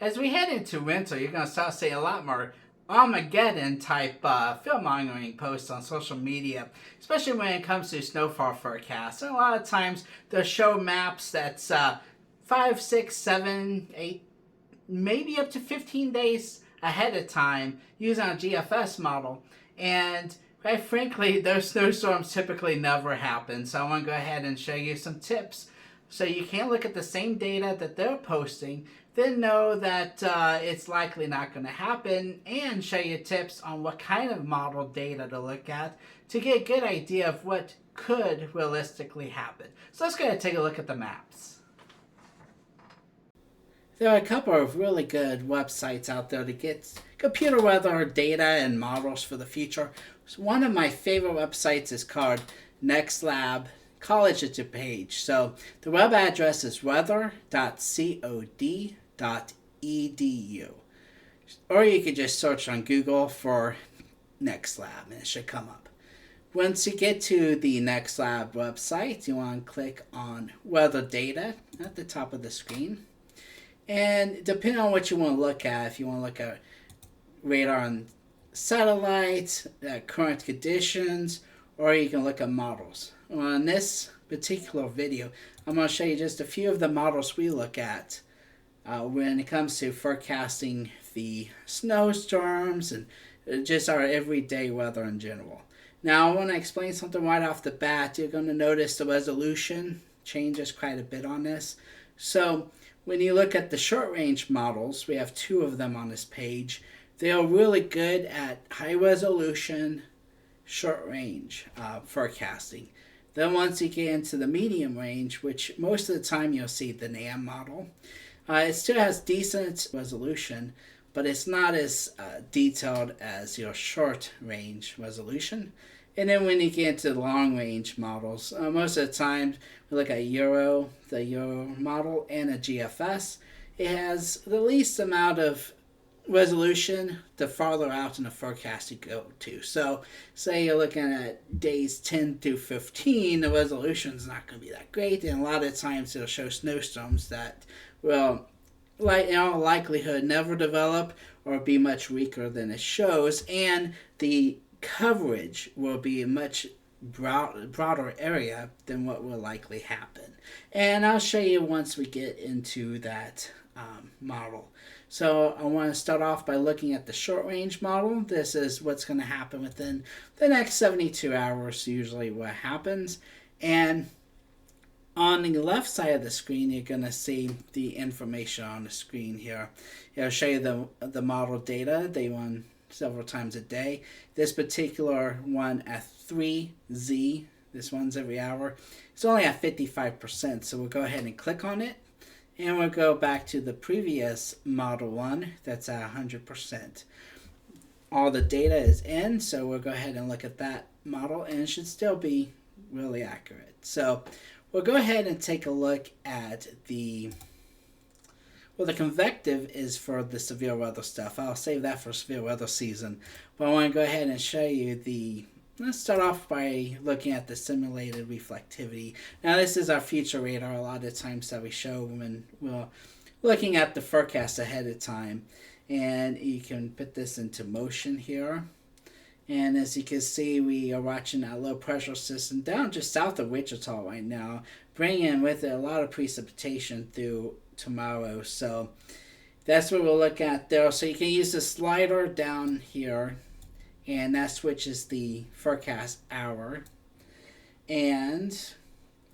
As we head into winter, you're going to start seeing a lot more Armageddon type film mongering posts on social media, especially when it comes to snowfall forecasts. And a lot of times they'll show maps that's 5, 6, 7, 8, maybe up to 15 days ahead of time using a GFS model. And quite frankly, those snowstorms typically never happen. So I want to go ahead and show you some tips so you can look at the same data that they're posting, then know that it's likely not going to happen, and show you tips on what kind of model data to look at to get a good idea of what could realistically happen. So let's go ahead and take a look at the maps. There are a couple of really good websites out there to get computer weather data and models for the future. So one of my favorite websites is called NextLab College at your page. So the web address is weather.cod.edu. Or you could just search on Google for NextLab and it should come up. Once you get to the NextLab website, you want to click on weather data at the top of the screen. And depending on what you want to look at, if you want to look at radar and satellites, current conditions, or you can look at models. Well, in this particular video, I'm going to show you just a few of the models we look at when it comes to forecasting the snowstorms and just our everyday weather in general. Now, I want to explain something right off the bat. You're going to notice the resolution changes quite a bit on this. So when you look at the short-range models, we have two of them on this page. They are really good at high-resolution, short-range forecasting. Then once you get into the medium range, which most of the time you'll see the NAM model, it still has decent resolution, but it's not as detailed as your short-range resolution. And then when you get into the long-range models, most of the time we look at the Euro model, and a GFS. It has the least amount of resolution the farther out in the forecast you go to. So say you're looking at days 10 through 15, the resolution's not going to be that great, and a lot of times it'll show snowstorms that will, in all likelihood, never develop or be much weaker than it shows, and the coverage will be a much broader area than what will likely happen. And I'll show you once we get into that model. So I want to start off by looking at the short range model. This is what's going to happen within the next 72 hours, usually what happens. And on the left side of the screen, you're going to see the information on the screen here. It'll show you the model data. They run several times a day. This particular one at 3Z, this one's every hour, it's only at 55%. So we'll go ahead and click on it. And we'll go back to the previous model one that's at 100%. All the data is in, so we'll go ahead and look at that model, and it should still be really accurate. So we'll go ahead and take a look at the convective is for the severe weather stuff. I'll save that for severe weather season. But I want to go ahead and show you let's start off by looking at the simulated reflectivity. Now this is our future radar a lot of times that we show when we're looking at the forecast ahead of time. And you can put this into motion here. And as you can see, we are watching that low pressure system down just south of Wichita right now, bringing with it a lot of precipitation through tomorrow. So that's what we'll look at there. So you can use the slider down here, and that switches the forecast hour. And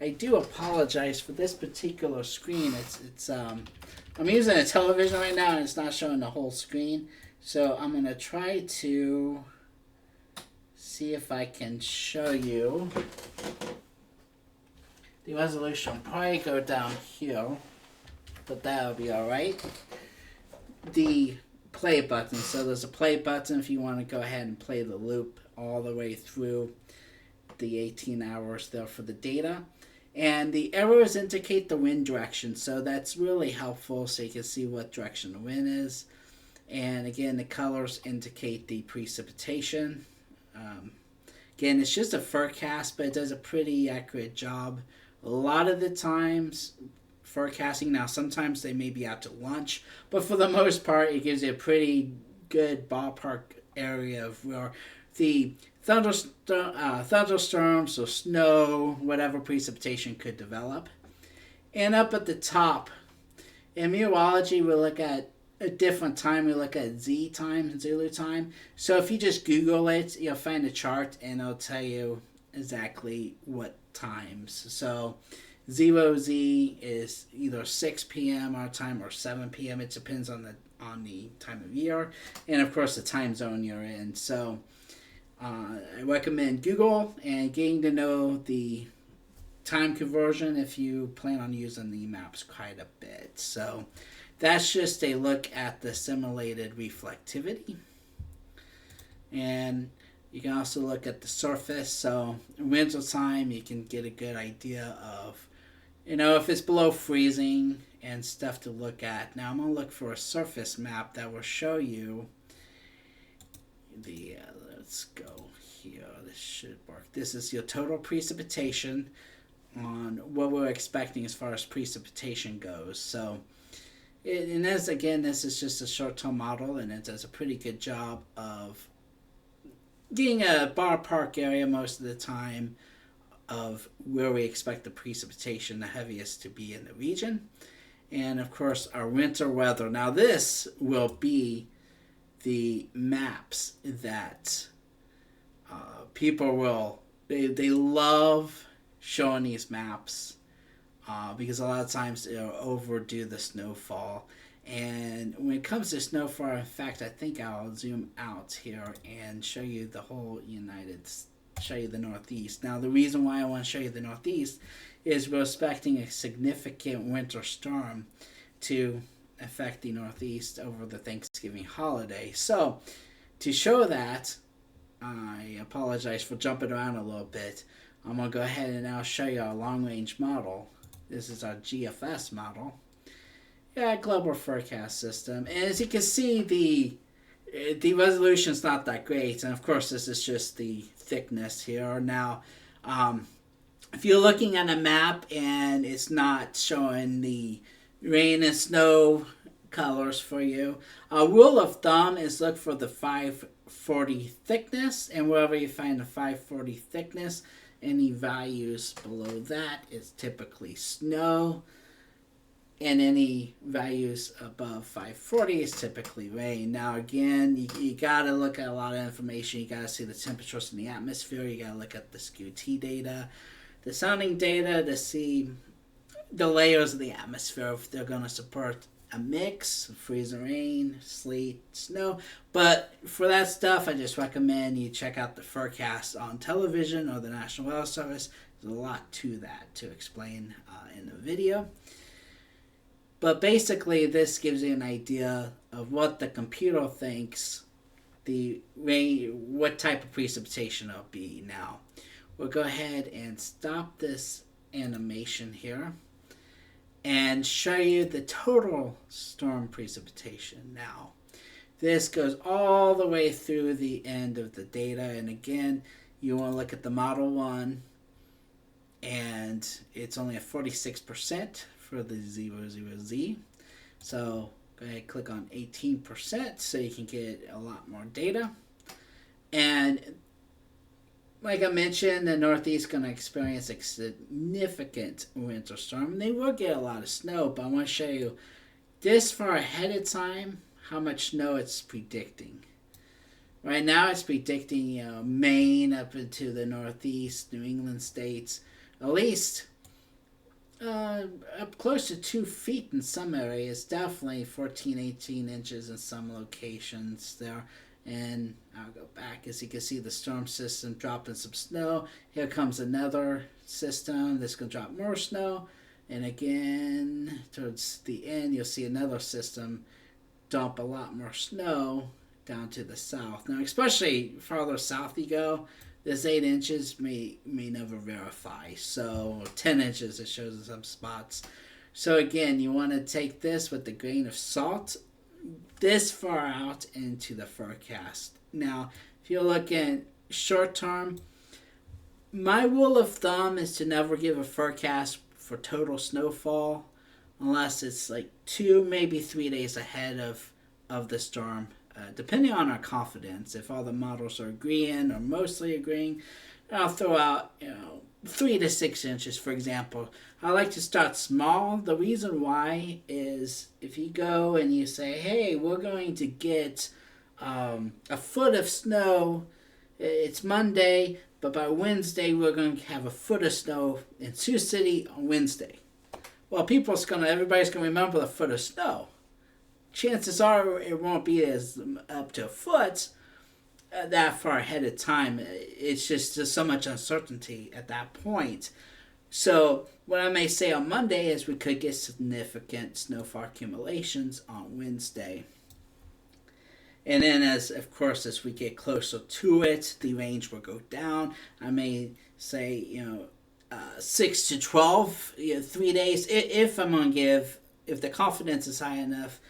I do apologize for this particular screen. I'm using a television right now, and it's not showing the whole screen. So I'm going to try to see if I can show you the resolution. Will probably go down here, but that'll be all right. The play button. So there's a play button if you want to go ahead and play the loop all the way through the 18 hours there for the data. And the arrows indicate the wind direction, so that's really helpful so you can see what direction the wind is. And again, the colors indicate the precipitation. Again, it's just a forecast, but it does a pretty accurate job. A lot of the times, forecasting. Now, sometimes they may be out to lunch, but for the most part, it gives you a pretty good ballpark area of where the thunderstorms or snow, whatever precipitation could develop. And up at the top, in meteorology, we look at a different time. We look at Z time, Zulu time. So if you just Google it, you'll find a chart and it'll tell you exactly what times. So 0Z is either 6 p.m. our time or 7 p.m. It depends on the time of year, and of course the time zone you're in. So I recommend Google and getting to know the time conversion if you plan on using the maps quite a bit. So that's just a look at the simulated reflectivity. And you can also look at the surface. So in winter time, you can get a good idea of, if it's below freezing and stuff to look at. Now I'm going to look for a surface map that will show you the, let's go here. This should work. This is your total precipitation on what we're expecting as far as precipitation goes. So, and this is just a short-term model, and it does a pretty good job of getting a ballpark area most of the time of where we expect the precipitation, the heaviest, to be in the region. And of course, our winter weather. Now, this will be the maps that people will, they love showing these maps because a lot of times they'll overdo the snowfall. And when it comes to snowfall, in fact, I think I'll zoom out here and show you the whole show you the Northeast. Now, the reason why I want to show you the Northeast is we're expecting a significant winter storm to affect the Northeast over the Thanksgiving holiday. So, to show that, I apologize for jumping around a little bit. I'm going to go ahead and now show you our long-range model. This is our GFS model. Yeah, global forecast system. And as you can see, the resolution's not that great. And of course, this is just the thickness here. Now, if you're looking at a map and it's not showing the rain and snow colors for you, a rule of thumb is look for the 540 thickness. And wherever you find the 540 thickness, any values below that is typically snow. And any values above 540 is typically rain. Now, again, you got to look at a lot of information. You got to see the temperatures in the atmosphere. You got to look at the SCUT data, the sounding data to see the layers of the atmosphere, if they're going to support a mix, freeze and rain, sleet, snow. But for that stuff, I just recommend you check out the forecast on television or the National Weather Service. There's a lot to that to explain in the video. But basically, this gives you an idea of what the computer thinks the rain, what type of precipitation it'll be. Now, we'll go ahead and stop this animation here and show you the total storm precipitation. Now, this goes all the way through the end of the data. And again, you want to look at the Model 1, and it's only a 46%. For the 00Z. So go ahead and click on 18% so you can get a lot more data. And like I mentioned, the Northeast is going to experience a significant winter storm. And they will get a lot of snow, but I want to show you this far ahead of time how much snow it's predicting. Right now it's predicting Maine up into the Northeast, New England states, at least up close to 2 feet in some areas, definitely 14, 18 inches in some locations there. And I'll go back. As you can see, the storm system dropping some snow. Here comes another system that's going to drop more snow. And again, towards the end, you'll see another system dump a lot more snow down to the south. Now, especially farther south you go, this 8 inches may never verify. So 10 inches it shows in some spots. So again, you want to take this with a grain of salt this far out into the forecast. Now, if you're looking short term, my rule of thumb is to never give a forecast for total snowfall unless it's like 2, maybe 3 days ahead of the storm, depending on our confidence. If all the models are agreeing or mostly agreeing, I'll throw out 3 to 6 inches, for example. I like to start small. The reason why is if you go and you say, hey, we're going to get a foot of snow. It's Monday, but by Wednesday we're going to have a foot of snow in Sioux City on Wednesday. Well, everybody's going to remember the foot of snow. Chances are it won't be as up to a foot that far ahead of time. It's just there's so much uncertainty at that point. So what I may say on Monday is we could get significant snowfall accumulations on Wednesday. And then as we get closer to it, the range will go down. I may say, 6 to 12, 3 days. If the confidence is high enough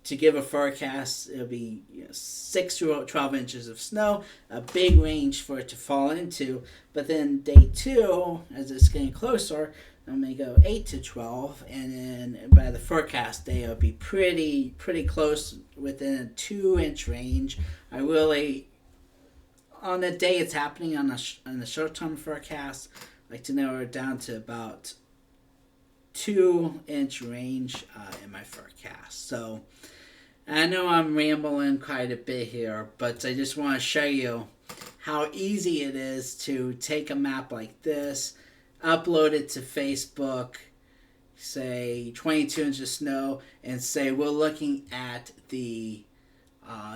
to give a forecast, it'll be 6 to 12 inches of snow, a big range for it to fall into. But then day 2, as it's getting closer, I may go 8 to 12, and then by the forecast day, it'll be pretty close within a 2-inch range. I really, on the day it's happening on the short-term forecast, I like to narrow it down to about 2-inch range in my forecast. So I know I'm rambling quite a bit here, but I just want to show you how easy it is to take a map like this, upload it to Facebook, say 22 inches of snow, and say we're looking at the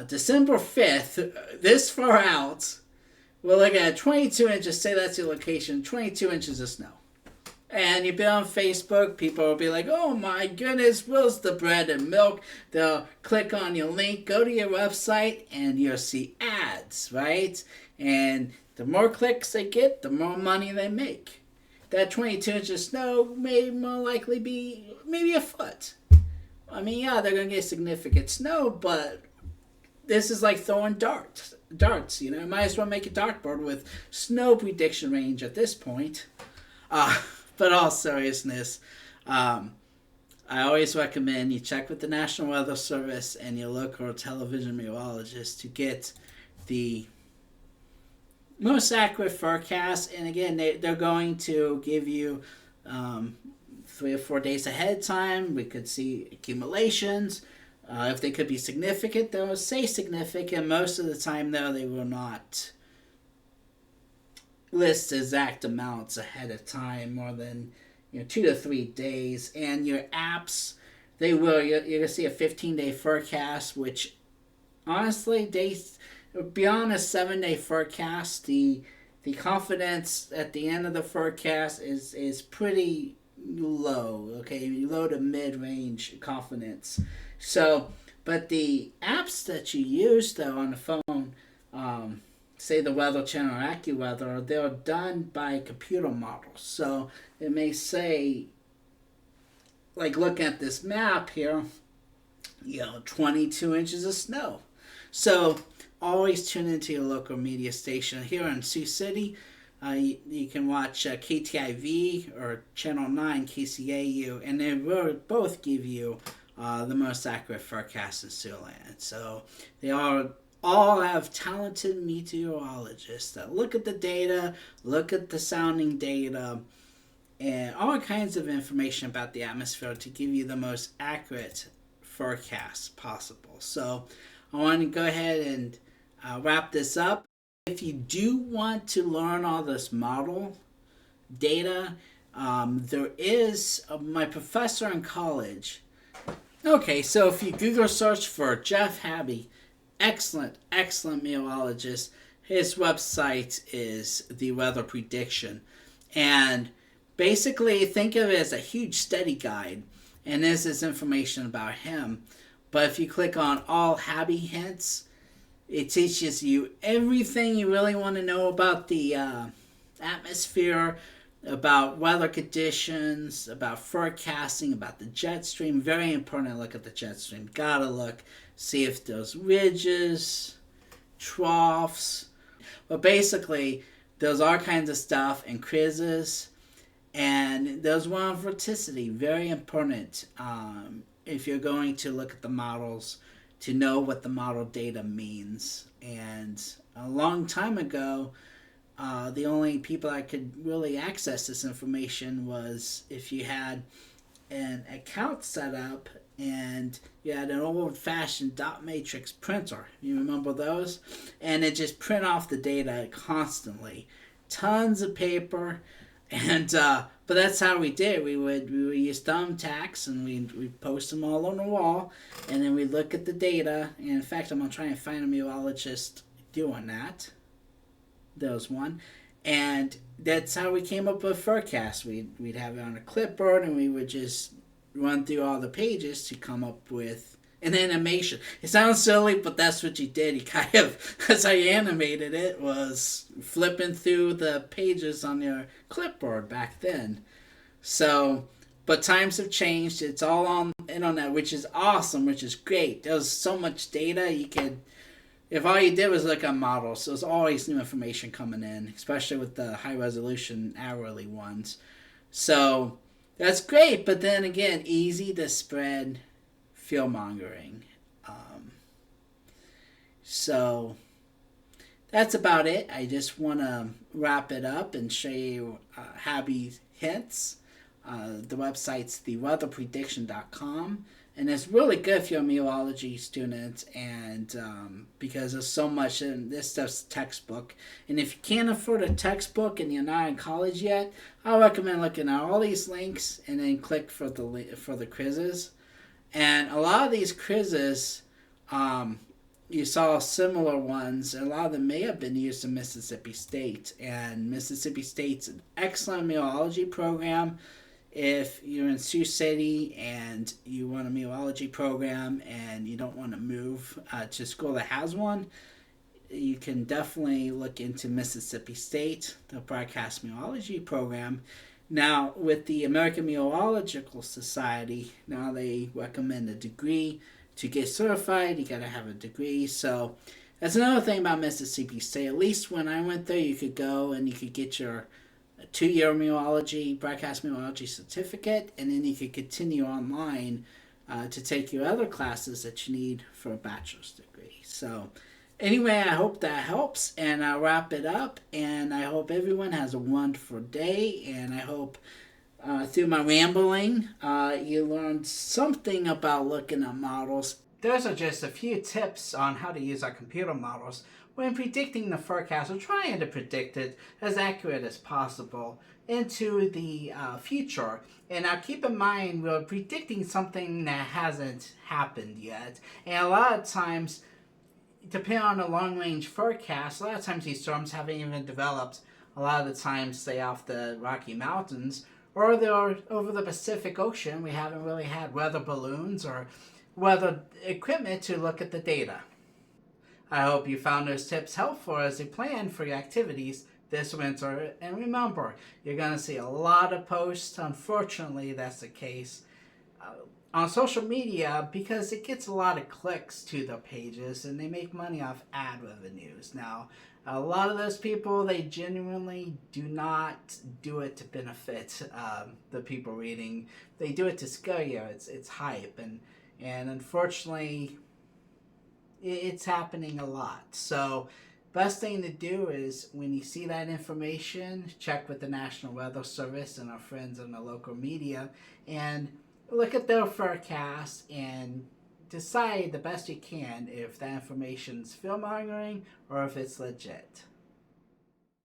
December 5th, this far out, we're looking at 22 inches, say that's your location, 22 inches of snow. And you've been on Facebook, people will be like, oh my goodness, where's the bread and milk? They'll click on your link, go to your website, and you'll see ads, right? And the more clicks they get, the more money they make. That 22 inches of snow may more likely be maybe a foot. I mean, yeah, they're going to get significant snow, but this is like throwing darts. Might as well make a dartboard with snow prediction range at this point. But all seriousness, I always recommend you check with the National Weather Service and your local television meteorologist to get the most accurate forecast. And again, they're going to give you 3 or 4 days ahead of time. We could see accumulations. If they could be significant, they'll say significant. Most of the time, though, they will not list exact amounts ahead of time, more than 2 to 3 days. And your apps, you're going to see a 15-day forecast, which honestly, beyond a 7-day forecast, the confidence at the end of the forecast is pretty low, okay, low to mid-range confidence. So, but the apps that you use, though, on the phone, say the Weather Channel or AccuWeather, they're done by computer models. So it may say, like look at this map here, 22 inches of snow. So always tune into your local media station. Here in Sioux City, you can watch KTIV or Channel 9 KCAU, and they will both give you the most accurate forecast in Siouxland. So they all have talented meteorologists that look at the data, look at the sounding data, and all kinds of information about the atmosphere to give you the most accurate forecast possible. So I want to go ahead and wrap this up. If you do want to learn all this model data, there is my professor in college. Okay, so if you Google search for Jeff Habby, excellent meteorologist. His website is the Weather Prediction. And basically think of it as a huge study guide. And this is information about him. But if you click on all Habby hints, it teaches you everything you really want to know about the atmosphere, about weather conditions, about forecasting, about the jet stream. Very important to look at the jet stream. Gotta look. See if there's ridges, troughs. But basically, there's all kinds of stuff and quizzes. And there's one vorticity, very important if you're going to look at the models to know what the model data means. And a long time ago, the only people that could really access this information was if you had an account set up and you had an old-fashioned dot matrix printer. You remember those? And it just print off the data constantly. Tons of paper. And but that's how we did. We would use thumbtacks and we'd post them all on the wall, and then we'd look at the data. And in fact, I'm gonna try and find a meteorologist doing that. There was one, and that's how we came up with forecasts. We'd have it on a clipboard, and we would just run through all the pages to come up with an animation. It sounds silly, but that's what you did. You kind of, as I animated it, was flipping through the pages on your clipboard back then. So, but times have changed. It's all on the internet, which is awesome, which is great. There's so much data you could, if all you did was look at models, there's always new information coming in, especially with the high resolution hourly ones. So that's great, but then again, easy to spread fear-mongering. So that's about it. I just want to wrap it up and show you Happy Hints. The website's theweatherprediction.com, and it's really good if you're a meteorology student, and because there's so much, and this stuff's textbook. And if you can't afford a textbook and you're not in college yet, I recommend looking at all these links and then click for the quizzes. And a lot of these quizzes, you saw similar ones. A lot of them may have been used in Mississippi State. And Mississippi State's an excellent meteorology program. If you're in Sioux City and you want a meteorology program and you don't want to move to a school that has one, you can definitely look into Mississippi State, the broadcast meteorology program. Now, with the American Meteorological Society, now they recommend a degree. To get certified, you got to have a degree. So that's another thing about Mississippi State. At least when I went there, you could go and you could get your 2-year broadcast meteorology certificate, and then you could continue online to take your other classes that you need for a bachelor's degree. So anyway, I hope that helps, and I'll wrap it up, and I hope everyone has a wonderful day, and I hope through my rambling you learned something about looking at models. Those are just a few tips on how to use our computer models when predicting the forecast, or trying to predict it as accurate as possible into the future. And now keep in mind, we're predicting something that hasn't happened yet, and a lot of times, depending on a long-range forecast, a lot of times these storms haven't even developed. A lot of the times, say off the Rocky Mountains, or they're over the Pacific Ocean. We haven't really had weather balloons or weather equipment to look at the data. I hope you found those tips helpful as you plan for your activities this winter. And remember, you're going to see a lot of posts. Unfortunately, that's the case on social media, because it gets a lot of clicks to the pages and they make money off ad revenues. Now, a lot of those people, they genuinely do not do it to benefit the people reading. They do it to scare you. It's hype, and unfortunately, it's happening a lot. So best thing to do is, when you see that information, check with the National Weather Service and our friends in the local media, and look at their forecast and decide the best you can if that information's fear-mongering or if it's legit.